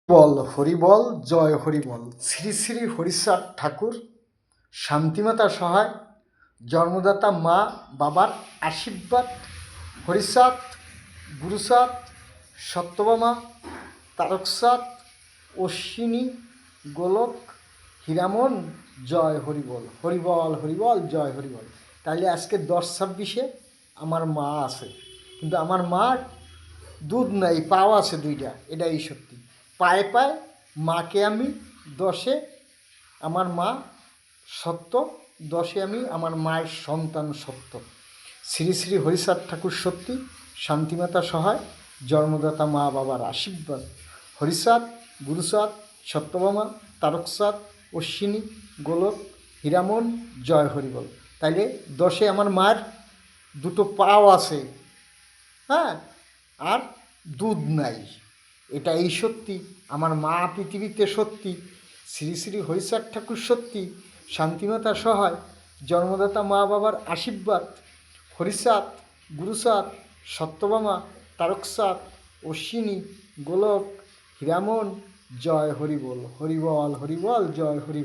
বল হরিবল জয় হরিবল। শ্রী শ্রী হরিচাঁদ ঠাকুর, শান্তিমাতা সহায়, জন্মদাতা মা বাবার আশীর্বাদ, হরিচাঁদ, গুরুচাঁদ, সত্যভামা, তারকচাঁদ, অশ্বিনী, গোলক, হীরামন, জয় হরিবল। হরিবল হরিবল জয় হরিবল। তাহলে আজকে 10-26-এ আমার মা আছে, কিন্তু আমার মার দুধ নাই, পাও আছে দুইটা, এটাই সত্যি। পায়ে পায়ে মাকে আমি 10-এ আমার মা সত্য, 10-এ আমি আমার মায়ের সন্তান সত্য। শ্রী শ্রী হরিচাঁদ ঠাকুর সত্যি, শান্তিমাতা সহায়, জন্মদাতা মা বাবার আশীর্বাদ, হরিচাঁদ, গুরুচাঁদ, সত্যভামা, তারকচাঁদ, অশ্বিনী, গোলক, হীরামন, জয় হরিবল। তাইলে 10-এ আমার মায়ের দুটো পাও আছে, হ্যাঁ, আর দুধ নাই, এটাই সত্যি। আমার মা পৃথিবীতে সত্যি, শ্রী শ্রী হরিচাঁদ ঠাকুর সত্যি, শান্তিমাতা সহায়, জন্মদাতা মা বাবার আশীর্বাদ, হরিচাঁদ, গুরুচাঁদ, সত্যভামা, তারকচাঁদ, অশ্বিনী, গোলক, হীরামন, জয় হরিবল। হরিবল হরিবল জয় হরি।